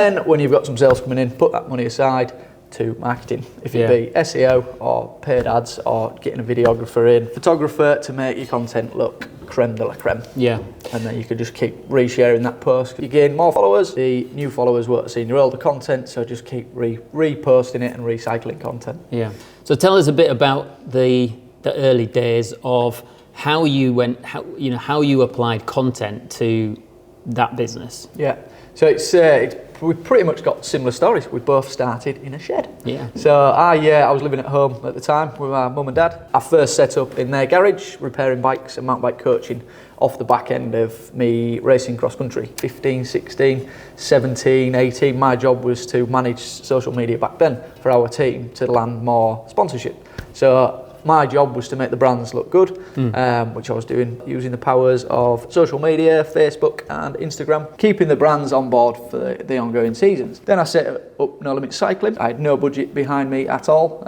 Then when you've got some sales coming in, put that money aside to marketing, if it be SEO or paid ads or getting a videographer in, photographer to make your content look creme de la creme. Yeah. And then you could just keep resharing that post. You gain more followers, the new followers won't have seen your older content, so just keep reposting it and recycling content. Yeah. So tell us a bit about the early days of how you applied content to that business. Yeah. So we've pretty much got similar stories. We both started in a shed. Yeah. So I was living at home at the time with my mum and dad. I first set up in their garage, repairing bikes and mountain bike coaching off the back end of me racing cross country. 15, 16, 17, 18. My job was to manage social media back then for our team to land more sponsorship. So my job was to make the brands look good, which I was doing using the powers of social media, Facebook and Instagram, keeping the brands on board for the ongoing seasons. Then I set up No Limit Cycling. I had no budget behind me at all.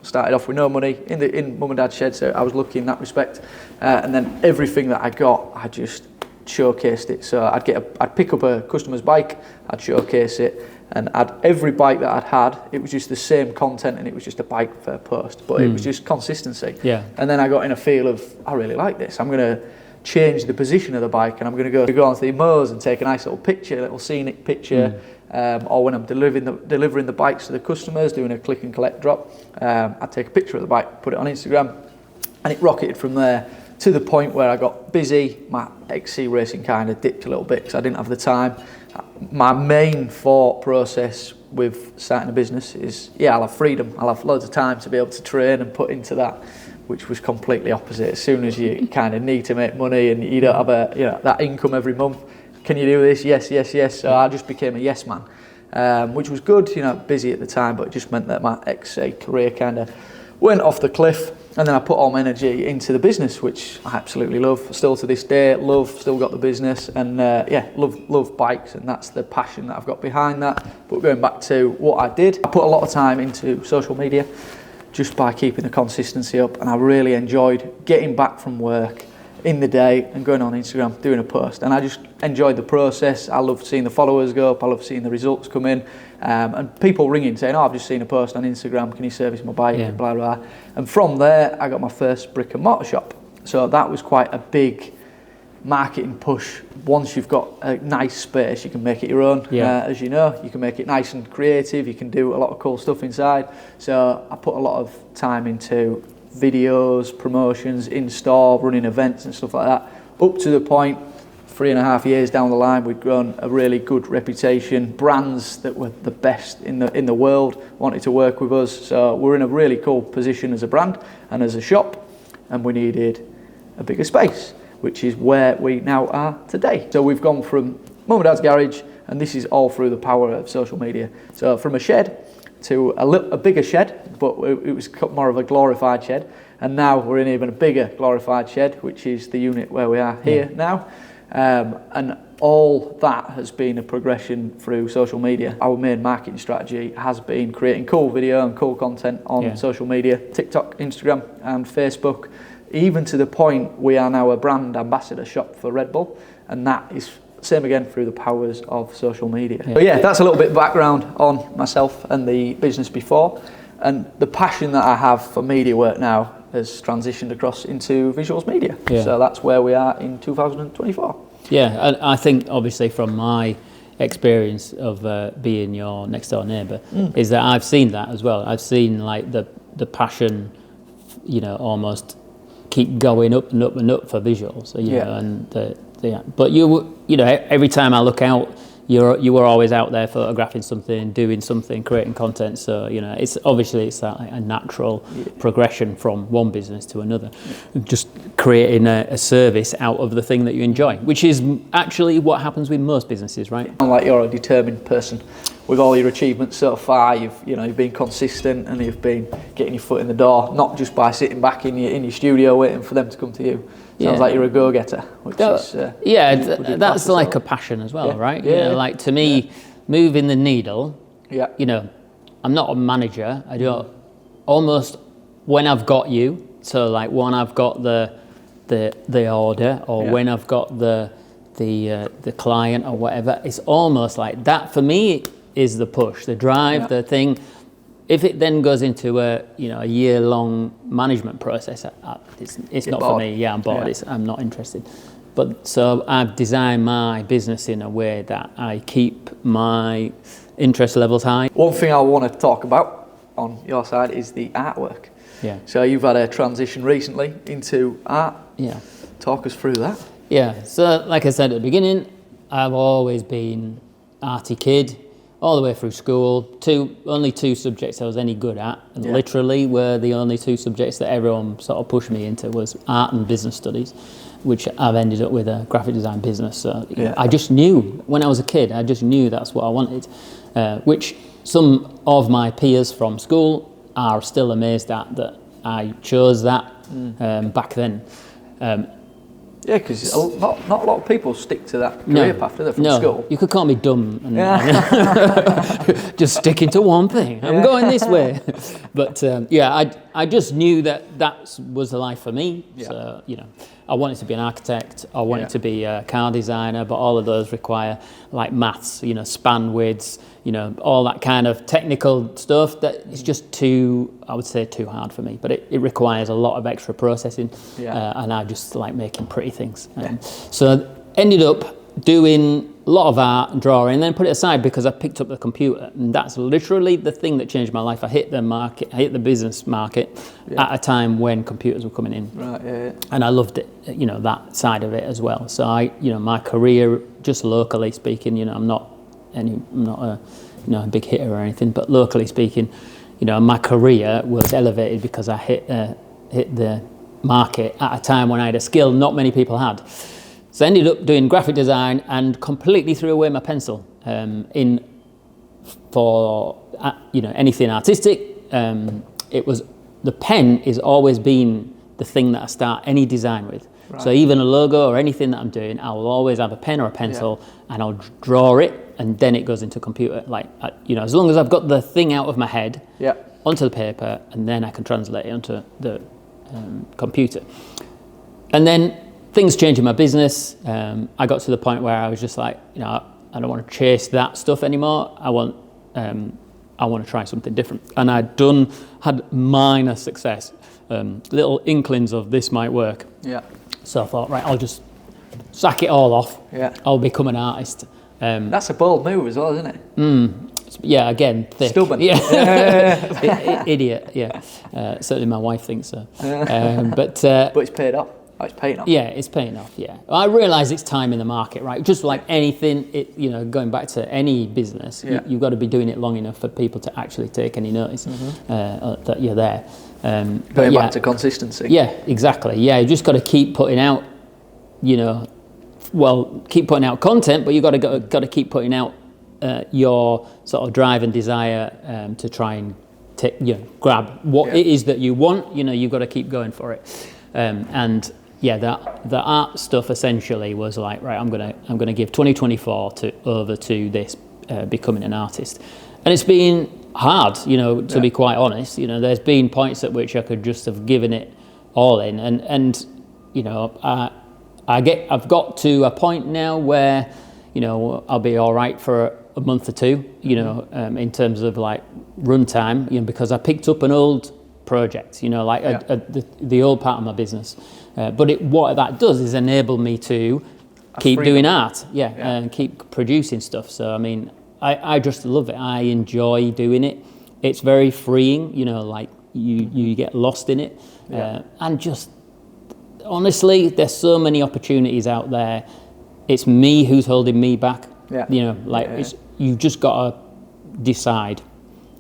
Started off with no money in mum and dad's shed, so I was lucky in that respect. And then everything that I got, I just showcased it. So I'd pick up a customer's bike, I'd showcase it, and every bike that I'd had, it was just the same content and it was just a bike per post, but it was just consistency. Yeah. And then I got in a feel of, I really like this. I'm going to change the position of the bike and I'm going to go onto the mows and take a nice little picture, a little scenic picture. Or when I'm delivering the bikes to the customers, doing a click and collect drop, I'd take a picture of the bike, put it on Instagram, and it rocketed from there to the point where I got busy. My XC racing kind of dipped a little bit because I didn't have the time. My main thought process with starting a business is, I'll have freedom. I'll have loads of time to be able to train and put into that, which was completely opposite. As soon as you kind of need to make money and you don't have that income every month, can you do this? Yes, yes, yes. So I just became a yes man, which was good, busy at the time, but it just meant that my XC career kind of went off the cliff. And then I put all my energy into the business, which I absolutely love. Still to this day, still got the business, and love bikes, and that's the passion that I've got behind that. But going back to what I did, I put a lot of time into social media just by keeping the consistency up, and I really enjoyed getting back from work in the day and going on Instagram, doing a post, and I just enjoyed the process. I loved seeing the followers go up, I loved seeing the results come in, and people ringing saying, I've just seen a post on Instagram, can you service my bike, blah, blah. And from there, I got my first brick and mortar shop. So that was quite a big marketing push. Once you've got a nice space, you can make it your own. As you know, you can make it nice and creative, you can do a lot of cool stuff inside. So I put a lot of time into videos, promotions, in-store, running events and stuff like that, up to the point, 3.5 years down the line, we'd grown a really good reputation. Brands that were the best in the world wanted to work with us. So we're in a really cool position as a brand and as a shop, and we needed a bigger space, which is where we now are today. So we've gone from mum and dad's garage, and this is all through the power of social media. So from a shed to a bigger shed, but it was more of a glorified shed, and now we're in even a bigger glorified shed, which is the unit where we are here now. And all that has been a progression through social media. Our main marketing strategy has been creating cool video and cool content on social media, TikTok, Instagram and Facebook, even to the point we are now a brand ambassador shop for Redbull, and that is same again through the powers of social media. But that's a little bit of background on myself and the business before, and the passion that I have for media work now has transitioned across into visuals media. So that's where we are in 2024. And I think obviously from my experience of being your next door neighbour is that I've seen that as well. I've seen like the passion, almost keep going up and up and up for visuals. But every time I look out, you were always out there photographing something, doing something, creating content. So it's a natural progression from one business to another, just creating a service out of the thing that you enjoy, which is actually what happens with most businesses, right? Like you're a determined person. With all your achievements so far, you've been consistent and you've been getting your foot in the door, not just by sitting back in your studio waiting for them to come to you. Sounds like you're a go-getter, which is that's like a passion as well, right? Like to me, moving the needle. I'm not a manager. I don't almost when I've got you. So like when I've got the order, or when I've got the the client or whatever. It's almost like that for me is the push, the drive, the thing. If it then goes into a year-long management process, it's not for me. Yeah, I'm bored. I'm not interested. But so I've designed my business in a way that I keep my interest levels high. One thing I want to talk about on your side is the artwork. Yeah. So you've had a transition recently into art. Yeah. Talk us through that. Yeah. So like I said at the beginning, I've always been arty kid. All the way through school, only two subjects I was any good at, and literally were the only two subjects that everyone sort of pushed me into was art and business studies, which I've ended up with a graphic design business. So I just knew, when I was a kid, I just knew that's what I wanted, which some of my peers from school are still amazed at, that I chose that back then. Yeah, because not a lot of people stick to that career path, do they, from school? You could call me dumb and just sticking to one thing. I'm going this way. But I just knew that was the life for me. Yeah. So, I wanted to be an architect, I wanted to be a car designer, but all of those require like maths, span widths, all that kind of technical stuff that is just too hard for me. But it requires a lot of extra processing, and I just like making pretty things. So I ended up doing a lot of art and drawing, and then put it aside because I picked up the computer, and that's literally the thing that changed my life. I hit the business market at a time when computers were coming in, and I loved it, that side of it as well. So my career, just locally speaking, I'm not a big hitter or anything, but locally speaking, my career was elevated because I hit the market at a time when I had a skill not many people had. So I ended up doing graphic design and completely threw away my pencil for anything artistic. It was the pen has always been the thing that I start any design with. Right. So even a logo or anything that I'm doing, I will always have a pen or a pencil, and I'll draw it, and then it goes into computer. As long as I've got the thing out of my head onto the paper, and then I can translate it onto the computer. And then things changed in my business. I got to the point where I was just like, I don't want to chase that stuff anymore. I want to try something different. And had minor success, little inklings of this might work. Yeah. So I thought, right, I'll just sack it all off. Yeah. I'll become an artist. That's a bold move as well, isn't it? Yeah, again, thick. Stubborn. Yeah. Idiot. Yeah. Certainly my wife thinks so. But it's paid off. Oh, it's paying off. Yeah, it's paying off, yeah. I realise it's time in the market, right? Just like anything, going back to any business, you've got to be doing it long enough for people to actually take any notice that you're there. Going back to consistency. Yeah, exactly. Yeah, you just got to keep putting out, keep putting out content, but you've got to keep putting out your sort of drive and desire to try and grab what it is that you want. You've got to keep going for it. The art stuff essentially was like, right, I'm gonna give 2024 over to this becoming an artist, and it's been hard, to be quite honest. There's been points at which I could just have given it all in, and I've got to a point now where I'll be all right for a month or two, in terms of like runtime, because I picked up an old project, the old part of my business, but what that does is enable me to keep doing art, and keep producing stuff. So I mean, I just love it. I enjoy doing it. It's very freeing, like you get lost in it, and just honestly, there's so many opportunities out there. It's me who's holding me back. You've just got to decide.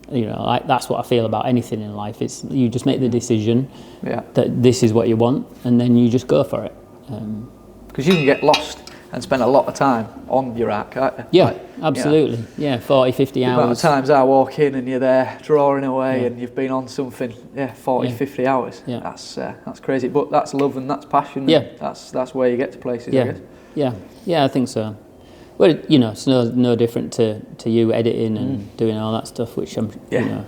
That's what I feel about anything in life. It's you just make the decision that this is what you want, and then you just go for it. Because you can get lost and spend a lot of time on your art, can't you? Yeah, absolutely. 40, 50 hours. The amount of times I walk in and you're there drawing away and you've been on something, 40, 50 hours. Yeah. That's crazy, but that's love and that's passion. Yeah. That's where you get to places, I guess. Yeah, I think so. Well, it's no different to you editing and doing all that stuff, which I'm,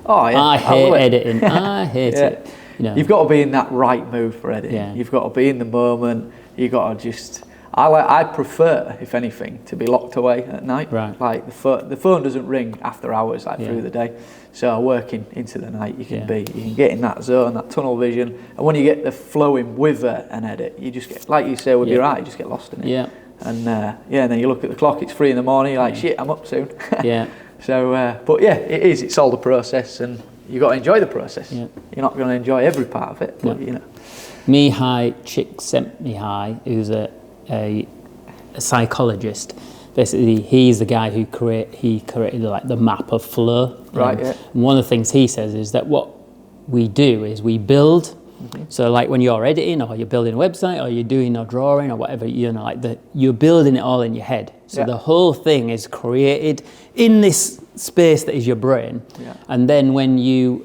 I hate editing. I hate it. You've got to be in that right mood for editing. Yeah. You've got to be in the moment. You've got to just, I prefer, if anything, to be locked away at night. Right. Like the phone doesn't ring after hours, like through the day. So working into the night, you can get in that zone, that tunnel vision, and when you get the flowing with an edit, you just get, like you say with your eye, you just get lost in it. Yeah. And and then you look at the clock, it's 3 a.m, you're like, shit, I'm up soon. Yeah. So, but yeah, it's all the process, and you got to enjoy the process. Yeah. You're not going to enjoy every part of it, but you know. Mihai Csikszentmihalyi, who's a psychologist. Basically, he's the guy who created like the map of flow. Right. Yeah. And one of the things he says is that what we do is we build. Mm-hmm. So like when you're editing or you're building a website or you're doing a drawing or whatever, you're building it all in your head. So the whole thing is created in this space that is your brain. Yeah. And then when you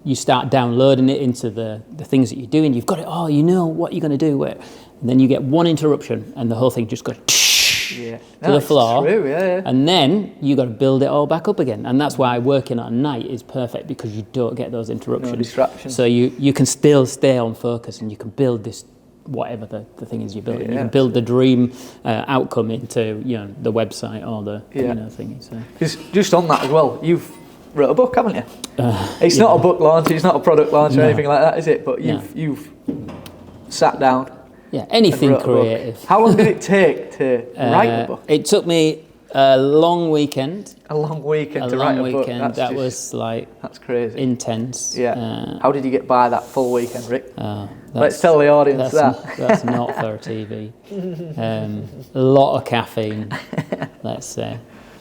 you start downloading it into the things that you're doing, you've got it all, you know what you're going to do. And then you get one interruption and the whole thing just goes to the floor. True, yeah. And then you got to build it all back up again. And that's why working at night is perfect, because you don't get those interruptions. No distractions. So you can still stay on focus, and you can build this, whatever the thing is you're building. You can build the dream outcome into the website or the thing. So. Because just on that as well, you've wrote a book, haven't you? It's not a book launch, it's not a product launch or anything like that, is it? But you've sat down. Yeah, anything creative. How long did it take to write the book? It took me a long weekend. A long weekend to write a book. Was like that's crazy. Intense. Yeah. How did you get by that full weekend, Rick? Let's tell the audience that. That's not for TV. A lot of caffeine, let's say.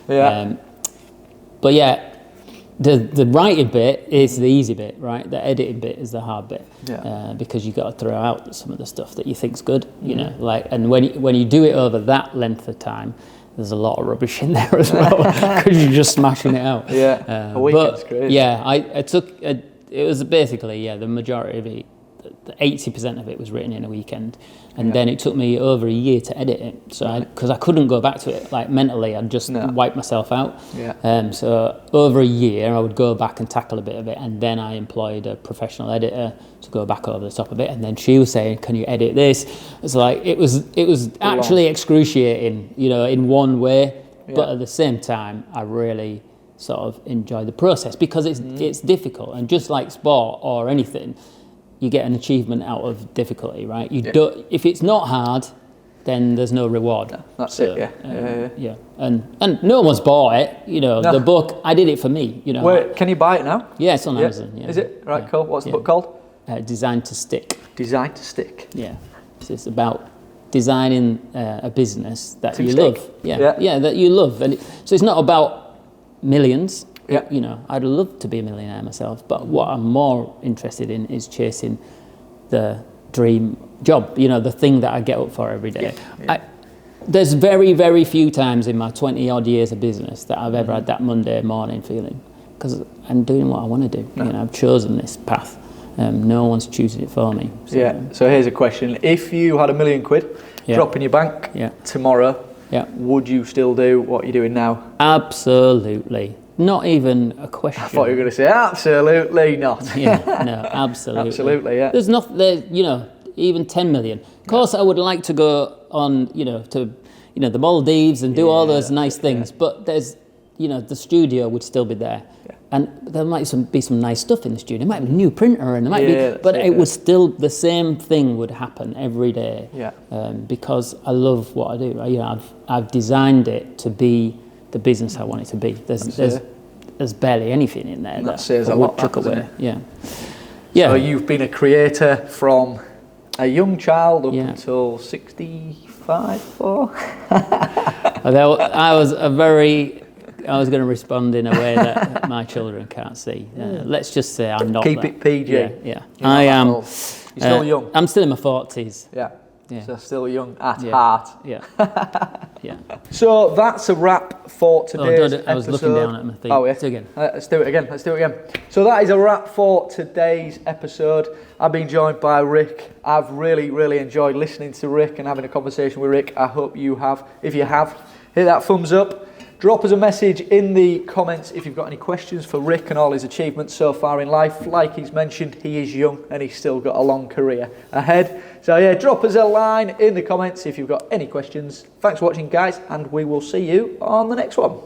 Yeah. But yeah. The writing bit is the easy bit, right? The editing bit is the hard bit, because you got to throw out some of the stuff that you think's good, you know. Like, and when you do it over that length of time, there's a lot of rubbish in there as well, because you're just smashing it out. Yeah, a weekend's crazy. Yeah, it was basically the majority of it. 80% of it was written in a weekend, and then it took me over a year to edit it. So because I couldn't go back to it, like mentally, I'd just wipe myself out. Yeah. So over a year, I would go back and tackle a bit of it, and then I employed a professional editor to go back over the top of it. And then she was saying, "Can you edit this?" It's like it was actually excruciating, in one way, but at the same time, I really sort of enjoy the process, because it's difficult, and just like sport or anything. You get an achievement out of difficulty, right? You don't. If it's not hard, then there's no reward. Yeah, that's it. Yeah. And no one's bought it. The book. I did it for me. Wait, can you buy it now? Yeah, it's on Amazon. Yeah. Is it? Right, cool. What's the book called? Designed to Stick. Designed to Stick. Yeah. So it's about designing a business that you love. Yeah, that you love, and so it's not about millions. Yeah. I'd love to be a millionaire myself, but what I'm more interested in is chasing the dream job, the thing that I get up for every day. Yeah. There's very, very few times in my 20 odd years of business that I've ever had that Monday morning feeling, because I'm doing what I want to do. I've chosen this path. No one's choosing it for me. So here's a question. If you had £1 million drop in your bank tomorrow, would you still do what you're doing now? Absolutely. Not even a question. I thought you were going to say absolutely not. No, absolutely. Absolutely, yeah. There's nothing, even 10 million. Of course, I would like to go on, to, the Maldives and do all those nice things, but there's, the studio would still be there. Yeah. And there might be some nice stuff in the studio. There might be a new printer, and there might be, but it would still, the same thing would happen every day. Yeah. Because I love what I do. Right? I've designed it to be the business I want it to be. There's barely anything in there that says a lot. Away. Yeah. So you've been a creator from a young child up until 65, or? I was going to respond in a way that my children can't see. Let's just say I'm not. Keep it PG. Yeah. I am. You're still young. I'm still in my 40s. Yeah. So still young at heart. Yeah. Yeah. So that's a wrap for today's episode. I was looking down at my thing. Oh, yeah. Let's do it again. Let's do it again. So that is a wrap for today's episode. I've been joined by Rick. I've really, really enjoyed listening to Rick and having a conversation with Rick. I hope you have. If you have, hit that thumbs up. Drop us a message in the comments if you've got any questions for Rick and all his achievements so far in life. Like he's mentioned, he is young and he's still got a long career ahead. So yeah, drop us a line in the comments if you've got any questions. Thanks for watching, guys, and we will see you on the next one.